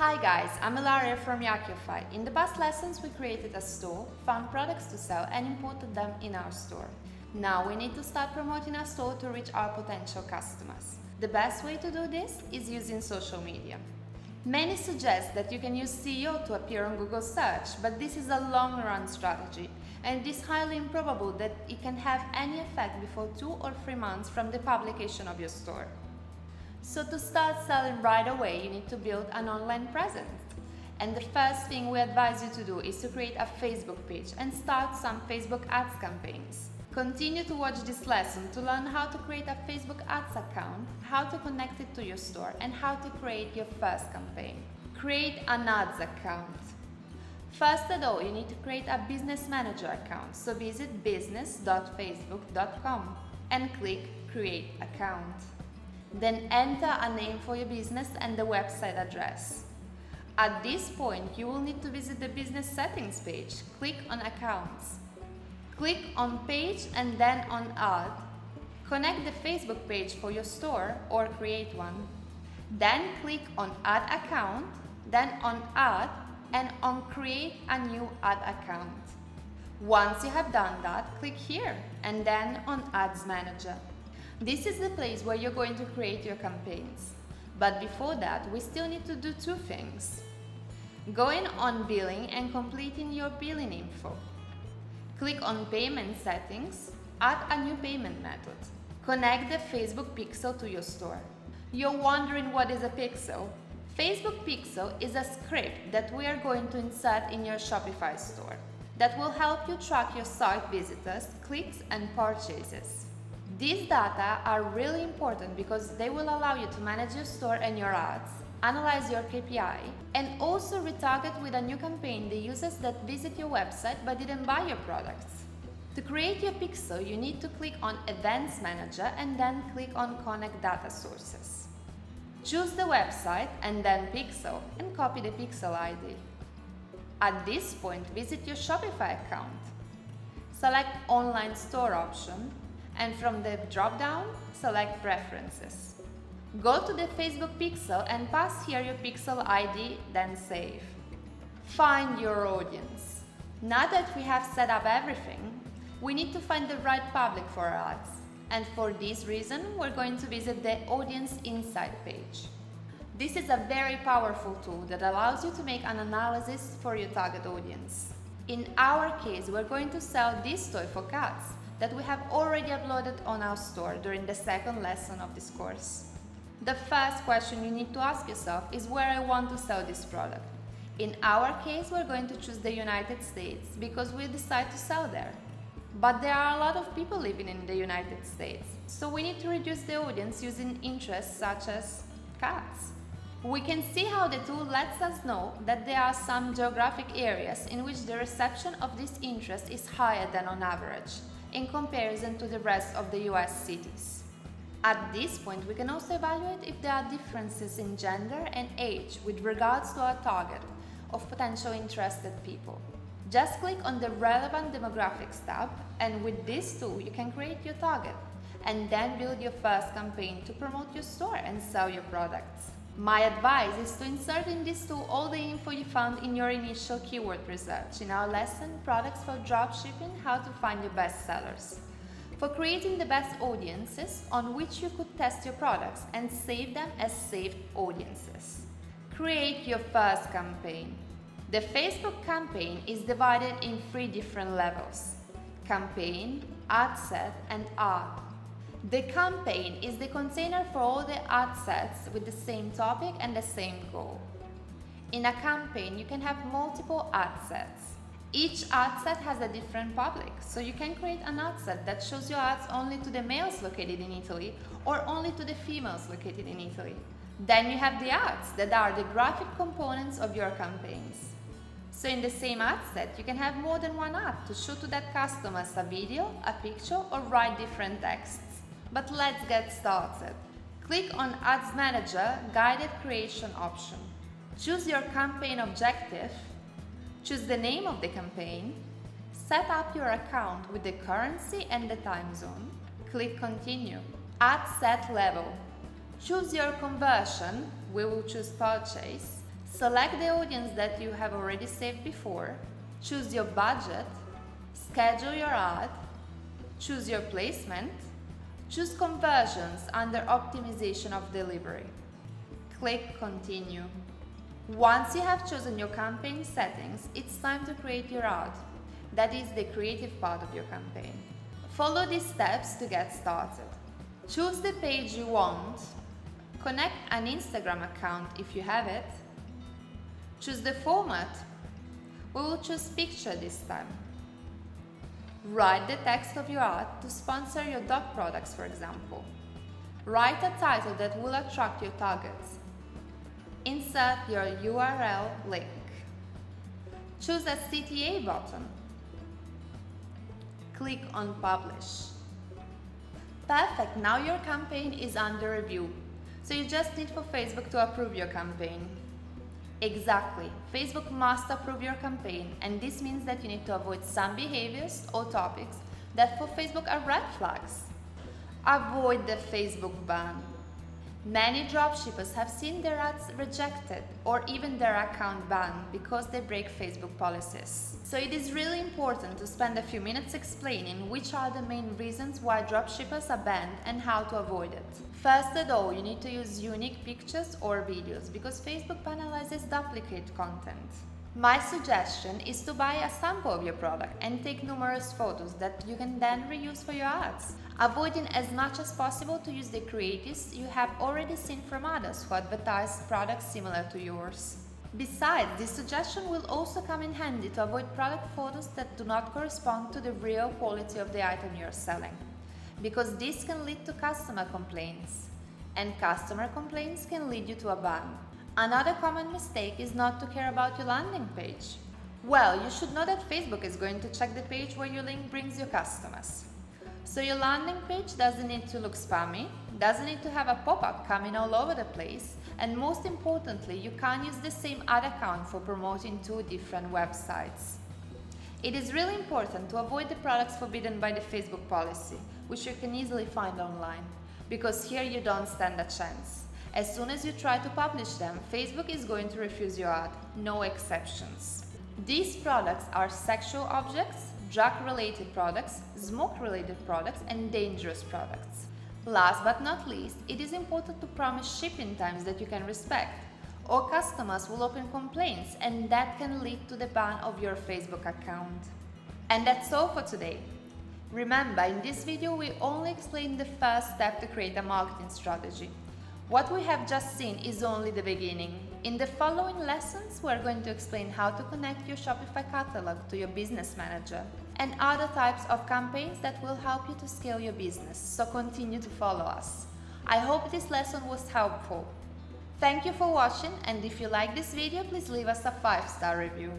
Hi guys, I'm Ilaria from Yakify. In the past lessons we created a store, found products to sell and imported them in our store. Now we need to start promoting our store to reach our potential customers. The best way to do this is using social media. Many suggest that you can use SEO to appear on Google search, but this is a long-run strategy and it is highly improbable that it can have any effect before 2 or 3 months from the publication of your store. So to start selling right away, you need to build an online presence. And the first thing we advise you to do is to create a Facebook page and start some Facebook ads campaigns. Continue to watch this lesson to learn how to create a Facebook ads account, how to connect it to your store, and how to create your first campaign. Create an ads account. First of all, you need to create a business manager account, so visit business.facebook.com and click Create Account. Then enter a name for your business and the website address. At this point, you will need to visit the business settings page. Click on Accounts. Click on Page and then on Add. Connect the Facebook page for your store or create one. Then click on Add Account, then on Add and on Create a new ad account. Once you have done that, click here and then on Ads Manager. This is the place where you're going to create your campaigns. But before that, we still need to do two things. Going on Billing and completing your billing info. Click on Payment Settings, add a new payment method. Connect the Facebook Pixel to your store. You're wondering what is a pixel? Facebook Pixel is a script that we are going to insert in your Shopify store that will help you track your site visitors, clicks and purchases. These data are really important because they will allow you to manage your store and your ads, analyze your KPI, and also retarget with a new campaign the users that visit your website but didn't buy your products. To create your pixel, you need to click on Events Manager and then click on Connect Data Sources. Choose the website and then Pixel and copy the Pixel ID. At this point, visit your Shopify account. Select Online Store option and from the drop-down, select Preferences. Go to the Facebook Pixel and pass here your Pixel ID, then save. Find your audience. Now that we have set up everything, we need to find the right public for our ads. And for this reason, we're going to visit the Audience Insight page. This is a very powerful tool that allows you to make an analysis for your target audience. In our case, we're going to sell this toy for cats that we have already uploaded on our store during the second lesson of this course. The first question you need to ask yourself is where I want to sell this product. In our case, we're going to choose the United States because we decide to sell there. But there are a lot of people living in the United States, so we need to reduce the audience using interests such as cats. We can see how the tool lets us know that there are some geographic areas in which the reception of this interest is higher than on average, in comparison to the rest of the US cities. At this point, we can also evaluate if there are differences in gender and age with regards to our target of potential interested people. Just click on the Relevant Demographics tab, and with this tool you can create your target and then build your first campaign to promote your store and sell your products. My advice is to insert in this tool all the info you found in your initial keyword research in our lesson Products for Dropshipping: How to Find Your Best Sellers, for creating the best audiences on which you could test your products and save them as saved audiences. Create your first campaign. The Facebook campaign is divided in 3 different levels: campaign, ad set, and ad. The campaign is the container for all the ad sets with the same topic and the same goal. In a campaign, you can have multiple ad sets. Each ad set has a different public, so you can create an ad set that shows your ads only to the males located in Italy or only to the females located in Italy. Then you have the ads that are the graphic components of your campaigns. So in the same ad set, you can have more than one ad to show to that customers a video, a picture, or write different texts. But let's get started. Click on Ads Manager Guided Creation option. Choose your campaign objective, choose the name of the campaign, set up your account with the currency and the time zone, click Continue. Ad set level. Choose your conversion, we will choose purchase, Select the audience that you have already saved before, choose your budget, schedule your ad, choose your placement, choose conversions under optimization of delivery. Click Continue. Once you have chosen your campaign settings, it's time to create your ad. That is the creative part of your campaign. Follow these steps to get started. Choose the page you want. Connect an Instagram account if you have it. Choose the format. We will choose picture this time. Write the text of your ad to sponsor your dog products, for example. Write a title that will attract your targets. Insert your URL link. Choose a CTA button. Click on Publish. Perfect, now your campaign is under review. So you just need for Facebook to approve your campaign. Exactly, Facebook must approve your campaign, and this means that you need to avoid some behaviors or topics that for Facebook are red flags. Avoid the Facebook ban. Many dropshippers have seen their ads rejected or even their account banned because they break Facebook policies. So it is really important to spend a few minutes explaining which are the main reasons why dropshippers are banned and how to avoid it. First of all, you need to use unique pictures or videos because Facebook penalizes duplicate content. My suggestion is to buy a sample of your product and take numerous photos that you can then reuse for your ads, avoiding as much as possible to use the creatives you have already seen from others who advertise products similar to yours. Besides, this suggestion will also come in handy to avoid product photos that do not correspond to the real quality of the item you're selling, because this can lead to customer complaints, and customer complaints can lead you to a ban. Another common mistake is not to care about your landing page. Well, you should know that Facebook is going to check the page where your link brings your customers. So your landing page doesn't need to look spammy, doesn't need to have a pop-up coming all over the place, and most importantly, you can't use the same ad account for promoting two different websites. It is really important to avoid the products forbidden by the Facebook policy, which you can easily find online, because here you don't stand a chance. As soon as you try to publish them, Facebook is going to refuse your ad, no exceptions. These products are sexual objects, drug-related products, smoke-related products, and dangerous products. Last but not least, it is important to promise shipping times that you can respect, or customers will open complaints and that can lead to the ban of your Facebook account. And that's all for today. Remember, in this video we only explained the first step to create a marketing strategy. What we have just seen is only the beginning. In the following lessons, we are going to explain how to connect your Shopify catalog to your business manager and other types of campaigns that will help you to scale your business, so continue to follow us. I hope this lesson was helpful. Thank you for watching, and if you like this video, please leave us a 5-star review.